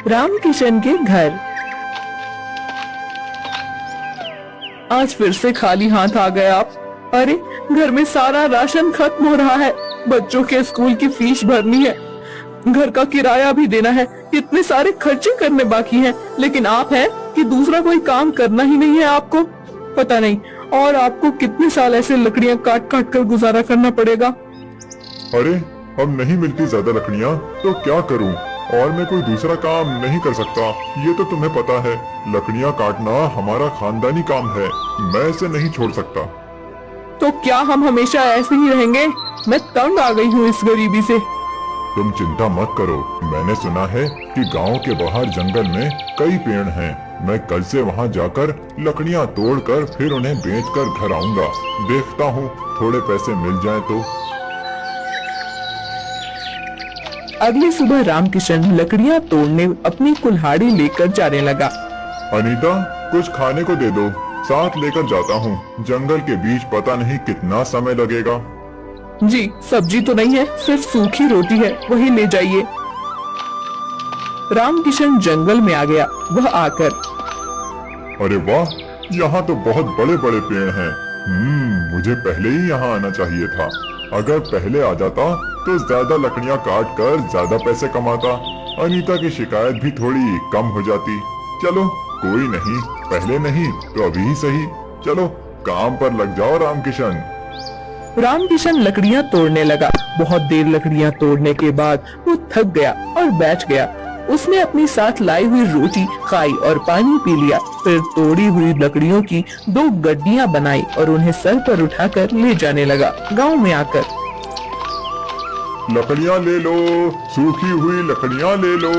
रामकिशन के घर। आज फिर से खाली हाथ आ गए आप। अरे घर में सारा राशन खत्म हो रहा है, बच्चों के स्कूल की फीस भरनी है, घर का किराया भी देना है, इतने सारे खर्चे करने बाकी हैं। लेकिन आप हैं कि दूसरा कोई काम करना ही नहीं है आपको। पता नहीं और आपको कितने साल ऐसे लकड़ियां काट काट कर गुजारा करना पड़ेगा। अरे अब नहीं मिलती ज्यादा लकड़ियाँ तो क्या करूँ, और मैं कोई दूसरा काम नहीं कर सकता। ये तो तुम्हें पता है, लकड़ियाँ काटना हमारा खानदानी काम है, मैं इसे नहीं छोड़ सकता। तो क्या हम हमेशा ऐसे ही रहेंगे? मैं तंग आ गई हूँ इस गरीबी से। तुम चिंता मत करो, मैंने सुना है कि गांव के बाहर जंगल में कई पेड़ हैं। मैं कल से वहां जाकर लकड़ियां तोड़कर फिर उन्हें बेचकर घर आऊंगा। देखता हूँ थोड़े पैसे मिल जाएं तो। अगली सुबह रामकिशन लकड़ियां तोड़ने अपनी कुल्हाड़ी लेकर जाने लगा। अनीता, कुछ खाने को दे दो, साथ लेकर जाता हूँ। जंगल के बीच पता नहीं कितना समय लगेगा। जी, सब्जी तो नहीं है, सिर्फ सूखी रोटी है, वही ले जाइए। रामकिशन जंगल में आ गया। वह आकर, अरे वाह, यहाँ तो बहुत बड़े बड़े पेड़ हैं। मुझे पहले ही यहाँ आना चाहिए था। अगर पहले आ जाता तो ज्यादा लकड़ियाँ काट कर ज्यादा पैसे कमाता। अनीता की शिकायत भी थोड़ी कम हो जाती। चलो कोई नहीं, पहले नहीं तो अभी ही सही। चलो काम पर लग जाओ रामकिशन। रामकिशन लकड़ियां तोड़ने लगा। बहुत देर लकड़ियां तोड़ने के बाद वो थक गया और बैठ गया। उसने अपनी साथ लाई हुई रोटी खाई और पानी पी लिया। फिर तोड़ी हुई लकड़ियों की 2 गड्डियां बनाई और उन्हें सर पर उठाकर ले जाने लगा। गांव में आकर, लकड़ियाँ ले लो, सूखी हुई लकड़ियाँ ले लो,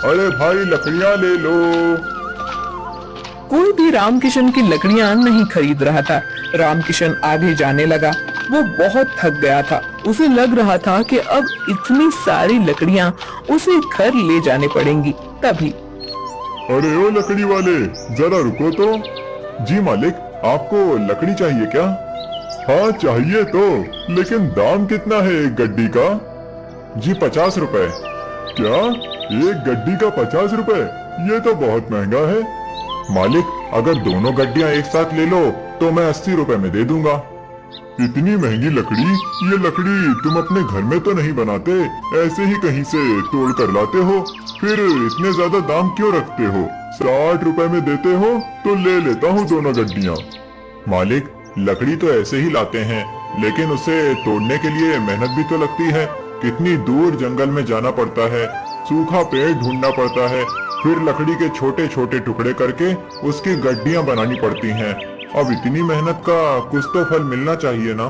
अरे भाई लकड़ियाँ ले लो। कोई भी रामकिशन की लकड़ियां नहीं खरीद रहा था। रामकिशन आगे जाने लगा। वो बहुत थक गया था। उसे लग रहा था कि अब इतनी सारी लकड़ियां उसे घर ले जाने पड़ेंगी। तभी, अरे ओ लकड़ी वाले, जरा रुको तो। जी मालिक, आपको लकड़ी चाहिए क्या? हाँ चाहिए तो, लेकिन दाम कितना है एक गड्डी का? जी 50 रुपए। क्या एक गड्डी का 50 रुपए? ये तो बहुत महंगा है। मालिक, अगर दोनों गड्डियां एक साथ ले लो तो मैं 80 रुपए में दे दूंगा। इतनी महंगी लकड़ी? ये लकड़ी तुम अपने घर में तो नहीं बनाते, ऐसे ही कहीं से तोड़ कर लाते हो? फिर इतने ज्यादा दाम क्यों रखते हो? 60 रुपए में देते हो तो ले लेता हूँ दोनों गड्डियाँ। मालिक, लकड़ी तो ऐसे ही लाते हैं, लेकिन उसे तोड़ने के लिए मेहनत भी तो लगती है। कितनी दूर जंगल में जाना पड़ता है, सूखा पेड़ ढूंढना पड़ता है, फिर लकड़ी के छोटे छोटे टुकड़े करके उसकी गड्डियां बनानी पड़ती हैं। अब इतनी मेहनत का कुछ तो फल मिलना चाहिए ना।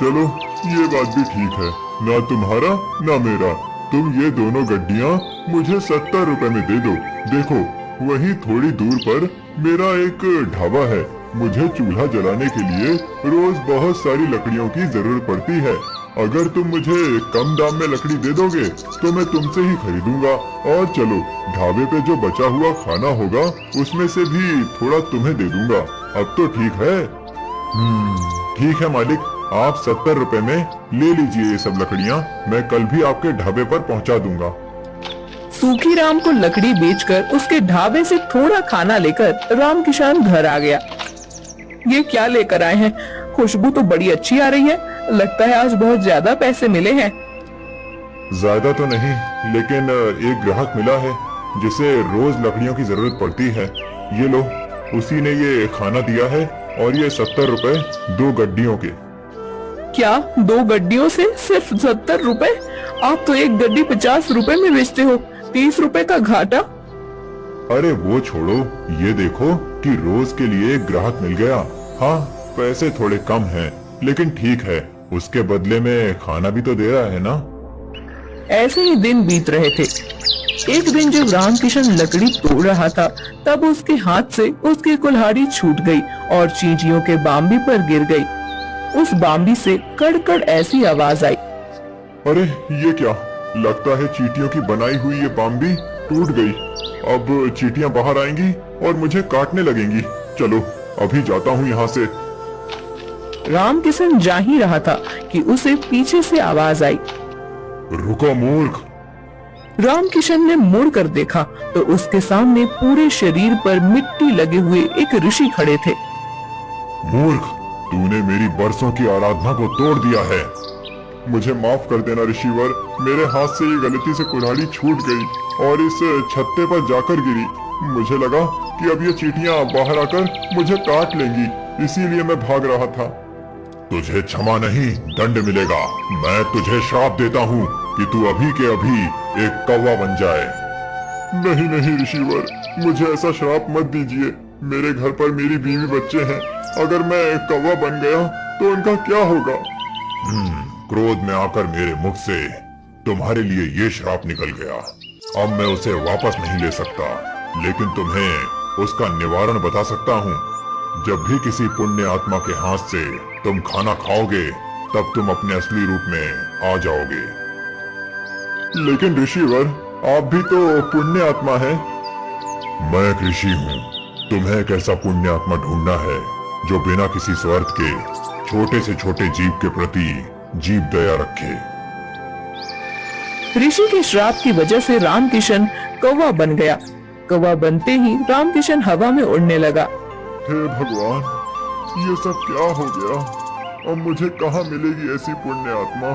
चलो ये बात भी ठीक है, ना तुम्हारा ना मेरा। तुम ये दोनों गड्डियां मुझे 70 रुपए में दे दो। देखो वहीं थोड़ी दूर पर मेरा एक ढाबा है। मुझे चूल्हा जलाने के लिए रोज बहुत सारी लकड़ियों की जरूरत पड़ती है। अगर तुम मुझे कम दाम में लकड़ी दे दोगे तो मैं तुमसे ही खरीदूंगा। और चलो, ढाबे पे जो बचा हुआ खाना होगा उसमें से भी थोड़ा तुम्हें दे दूंगा। अब तो ठीक है? ठीक है मालिक, आप 70 रुपए में ले लीजिए ये सब लकड़ियाँ। मैं कल भी आपके ढाबे पर पहुँचा दूंगा। सूखी राम को लकड़ी बेचकर उसके ढाबे से थोड़ा खाना लेकर रामकिशन घर आ गया। ये क्या लेकर आए हैं? खुशबू तो बड़ी अच्छी आ रही है। लगता है आज बहुत ज्यादा पैसे मिले हैं। ज्यादा तो नहीं, लेकिन एक ग्राहक मिला है जिसे रोज लकड़ियों की जरूरत पड़ती है। ये लो, उसी ने ये खाना दिया है और ये 70 रुपए 2 गड्डियों के। क्या 2 गड्डियों से सिर्फ 70 रुपए? आप तो एक गड्डी 50 रुपए में बेचते हो। 30 रुपए का घाटा। अरे वो छोड़ो, ये देखो कि रोज के लिए एक ग्राहक मिल गया। हाँ, पैसे थोड़े कम हैं, लेकिन ठीक है, उसके बदले में खाना भी तो दे रहा है ना। ऐसे ही दिन बीत रहे थे। एक दिन जब रामकिशन लकड़ी तोड़ रहा था, तब उसके हाथ से उसकी कुल्हाड़ी छूट गई और चींटियों के बाम्बी पर गिर गई। उस बाम्बी से कड़कड़ ऐसी आवाज आई। अरे ये क्या? लगता है चींटियों की बनाई हुई ये बाम्बी टूट गई। अब चींटियां बाहर आएंगी और मुझे काटने लगेंगी। चलो अभी जाता हूँ यहाँ से। रामकिशन जा ही रहा था कि उसे पीछे से आवाज आई। रुको मूर्ख! रामकिशन ने मुड़कर देखा तो उसके सामने पूरे शरीर पर मिट्टी लगे हुए एक ऋषि खड़े थे। मूर्ख, तूने मेरी बरसों की आराधना को तोड़ दिया है। मुझे माफ कर देना ऋषिवर, मेरे हाथ से ये गलती से कुल्हाड़ी छूट गई और इस छत्ते पर जाकर गिरी। मुझे लगा कि अब ये चींटियां बाहर आकर मुझे काट लेंगी, इसीलिए मैं भाग रहा था। तुझे क्षमा नहीं, दंड मिलेगा। मैं तुझे श्राप देता हूँ कि तू अभी के अभी एक कौवा बन जाए। नहीं नहीं ऋषिवर, मुझे ऐसा श्राप मत दीजिए। मेरे घर पर मेरी बीवी बच्चे हैं, अगर मैं कौवा बन गया तो उनका क्या होगा? क्रोध में आकर मेरे मुख से तुम्हारे लिए ये श्राप निकल गया। अब मैं उसे वापस नहीं ले सकता, लेकिन तुम्हें उसका निवारण बता सकता हूँ। जब भी किसी पुण्य आत्मा के हाथ से तुम खाना खाओगे, तब तुम अपने असली रूप में आ जाओगे। लेकिन ऋषिवर, आप भी तो पुण्य आत्मा हैं। मैं एक ऋषि हूँ। तुम्हें एक ऐसा पुण्य आत्मा ढूंढना है जो बिना किसी स्वार्थ के छोटे से छोटे जीव के प्रति जीव दया रखे। ऋषि के श्राप की वजह से रामकिशन कौवा बन गया। कौवा बनते ही रामकिशन हवा में उड़ने लगा। हे भगवान, ये सब क्या हो गया? अब मुझे कहाँ मिलेगी ऐसी पुण्य आत्मा?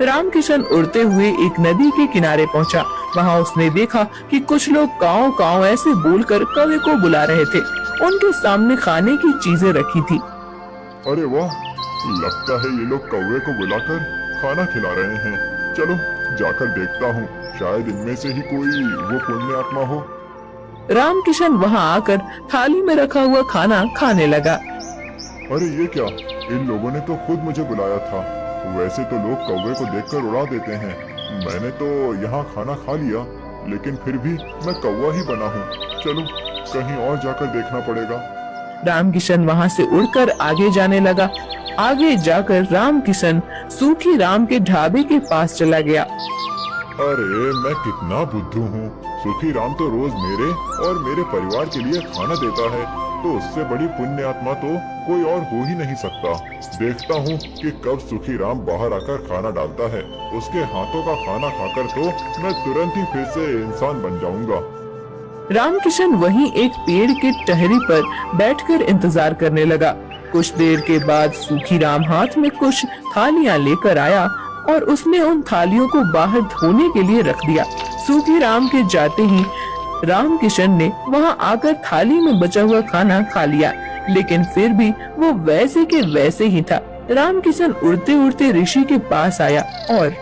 रामकिशन उड़ते हुए एक नदी के किनारे पहुंचा। वहां उसने देखा कि कुछ लोग काव काव ऐसे बोलकर कौवे को बुला रहे थे। उनके सामने खाने की चीजें रखी थी। अरे वाह, लगता है ये लोग कौवे को बुलाकर खाना खिला रहे हैं। चलो जाकर देखता हूँ, शायद इनमें से ही कोई वो पुण्य आत्मा हो। रामकिशन वहां आकर थाली में रखा हुआ खाना खाने लगा। अरे ये क्या, इन लोगों ने तो खुद मुझे बुलाया था। वैसे तो लोग कौवे को देखकर उड़ा देते हैं। मैंने तो यहाँ खाना खा लिया, लेकिन फिर भी मैं कौवा ही बना हूँ। चलो कहीं और जाकर देखना पड़ेगा। रामकिशन वहां से उड़कर आगे जाने लगा। आगे जाकर रामकिशन सूखी राम के ढाबे के पास चला गया। अरे मैं कितना बुद्धू हूँ। सूखी राम तो रोज मेरे और मेरे परिवार के लिए खाना देता है, तो उससे बड़ी पुण्य आत्मा तो कोई और हो ही नहीं सकता। देखता हूँ कि कब सूखी राम बाहर आकर खाना डालता है। उसके हाथों का खाना खाकर तो मैं तुरंत ही फिर से इंसान बन जाऊंगा। रामकिशन वहीं एक पेड़ के टहनी पर बैठकर इंतजार करने लगा। कुछ देर के बाद सूखी राम हाथ में कुछ थालियां लेकर आया और उसने उन थालियों को बाहर धोने के लिए रख दिया। सूखी राम के जाते ही रामकिशन ने वहां आकर थाली में बचा हुआ खाना खा लिया, लेकिन फिर भी वो वैसे के वैसे ही था। रामकिशन उड़ते उड़ते ऋषि के पास आया और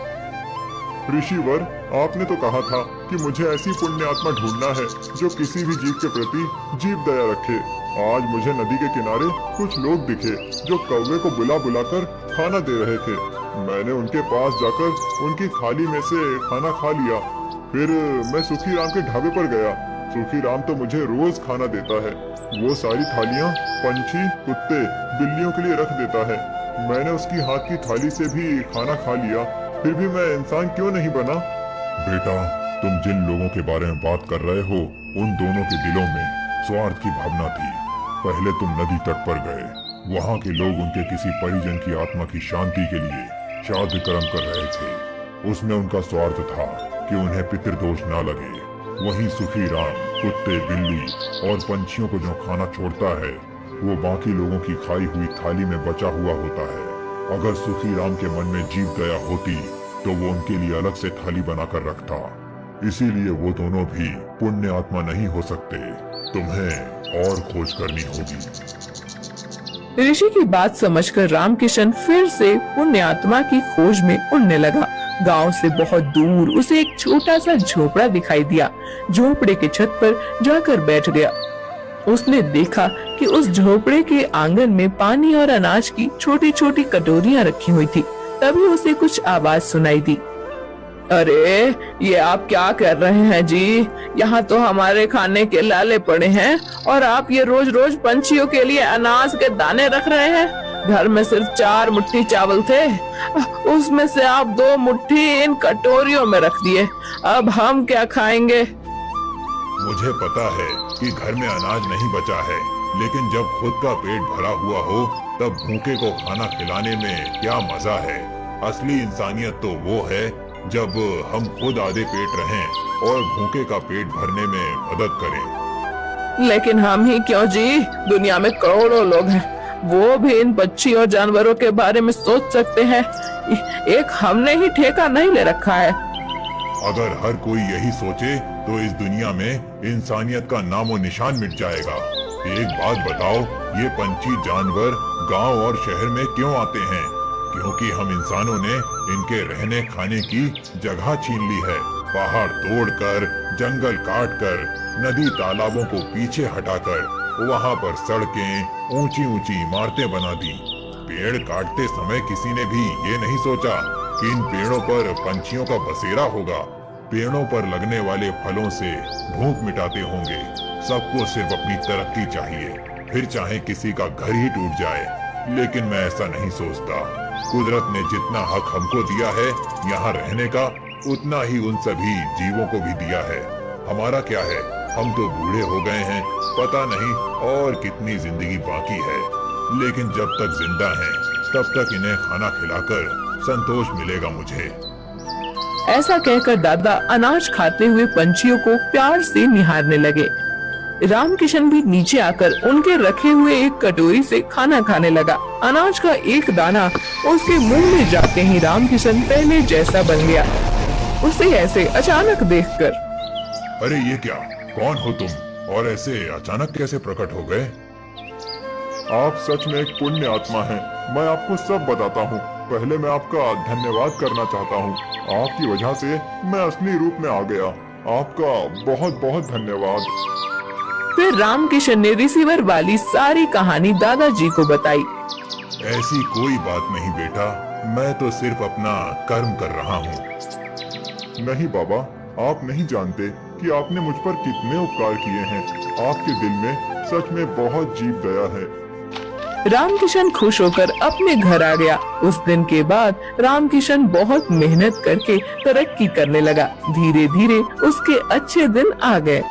ऋषिवर, आपने तो कहा था कि मुझे ऐसी पुण्य आत्मा ढूंढना है जो किसी भी जीव के प्रति जीव दया रखे। आज मुझे नदी के किनारे कुछ लोग दिखे जो कौवे को बुला बुलाकर खाना दे रहे थे। मैंने उनके पास जाकर उनकी थाली में से खाना खा लिया। फिर मैं सूखी राम के ढाबे पर गया। सूखी राम तो मुझे रोज खाना देता है। वो सारी थालियां पंछी, कुत्ते, बिल्लियों के लिए रख देता है। मैंने उसकी हाथ की थाली से भी खाना खा लिया, फिर भी मैं इंसान क्यों नहीं बना? बेटा, तुम जिन लोगों के बारे में बात कर रहे हो, उन दोनों के दिलों में स्वार्थ की भावना थी। पहले तुम नदी तट पर गए। वहाँ के लोग उनके किसी परिजन की आत्मा की शांति के लिए श्राद्ध कर्म कर रहे थे। उसमें उनका स्वार्थ था कि उन्हें पितृदोष न लगे। वहीं सूखी राम कुत्ते, बिल्ली और पंछियों को जो खाना छोड़ता है, वो बाकी लोगों की खाई हुई थाली में बचा हुआ होता है। अगर सूखी राम के मन में जीव दया होती तो वो उनके लिए अलग से थाली बनाकर रखता। इसीलिए वो दोनों भी पुण्य आत्मा नहीं हो सकते। तुम्हें और खोज करनी होगी। ऋषि की बात समझकर रामकिशन फिर से पुण्य आत्मा की खोज में उड़ने लगा। गांव से बहुत दूर उसे एक छोटा सा झोपड़ा दिखाई दिया। झोपड़े के छत पर जाकर बैठ गया। उसने देखा कि उस झोपड़े के आंगन में पानी और अनाज की छोटी छोटी कटोरियां रखी हुई थी। तभी उसे कुछ आवाज सुनाई दी। अरे, ये आप क्या कर रहे हैं जी? यहाँ तो हमारे खाने के लाले पड़े हैं और आप ये रोज रोज पंछियों के लिए अनाज के दाने रख रहे हैं। घर में सिर्फ 4 मुट्ठी चावल थे, उसमें से आप 2 मुट्ठी इन कटोरियों में रख दिए। अब हम क्या खाएंगे? मुझे पता है कि घर में अनाज नहीं बचा है, लेकिन जब खुद का पेट भरा हुआ हो तब भूखे को खाना खिलाने में क्या मजा है। असली इंसानियत तो वो है जब हम खुद आधे पेट रहें और भूखे का पेट भरने में मदद करें। लेकिन हम ही क्यों जी, दुनिया में करोड़ों लोग हैं, वो भी इन पक्षी और जानवरों के बारे में सोच सकते हैं। एक हमने ही ठेका नहीं ले रखा है। अगर हर कोई यही सोचे तो इस दुनिया में इंसानियत का नामो निशान मिट जाएगा। एक बात बताओ, ये पंछी जानवर गांव और शहर में क्यों आते हैं? क्योंकि हम इंसानों ने इनके रहने खाने की जगह छीन ली है। पहाड़ तोड़कर, जंगल काटकर, नदी तालाबों को पीछे हटाकर वहाँ पर सड़कें, ऊंची ऊंची इमारतें बना दी। पेड़ काटते समय किसी ने भी ये नहीं सोचा कि इन पेड़ों पर पंछियों का बसेरा होगा। पेड़ों पर लगने वाले फलों से भूख मिटाते होंगे। सबको सिर्फ अपनी तरक्की चाहिए, फिर चाहे किसी का घर ही टूट जाए। लेकिन मैं ऐसा नहीं सोचता। कुदरत ने जितना हक हमको दिया है यहाँ रहने का, उतना ही उन सभी जीवों को भी दिया है। हमारा क्या है, हम तो बूढ़े हो गए हैं, पता नहीं और कितनी जिंदगी बाकी है। लेकिन जब तक जिंदा हैं, तब तक इन्हें खाना खिलाकर संतोष मिलेगा मुझे। ऐसा कहकर दादा अनाज खाते हुए पंछियों को प्यार से निहारने लगे। रामकिशन भी नीचे आकर उनके रखे हुए एक कटोरी से खाना खाने लगा। अनाज का एक दाना उसके मुंह में जाते ही रामकिशन पहले जैसा बन गया। उसे ऐसे अचानक देखकर, अरे ये क्या, कौन हो तुम और ऐसे अचानक कैसे प्रकट हो गए? आप सच में एक पुण्य आत्मा हैं। मैं आपको सब बताता हूँ। पहले मैं आपका धन्यवाद करना चाहता हूँ। आपकी वजह से मैं असली रूप में आ गया। आपका बहुत बहुत धन्यवाद। फिर रामकिशन ने रिसीवर वाली सारी कहानी दादाजी को बताई। ऐसी कोई बात नहीं बेटा, मैं तो सिर्फ अपना कर्म कर रहा हूँ। नहीं बाबा, आप नहीं जानते कि आपने मुझ पर कितने उपकार किए हैं। आपके दिल में सच में बहुत जीव दया है। रामकिशन खुश होकर अपने घर आ गया। उस दिन के बाद रामकिशन बहुत मेहनत करके तरक्की करने लगा। धीरे धीरे उसके अच्छे दिन आ गए।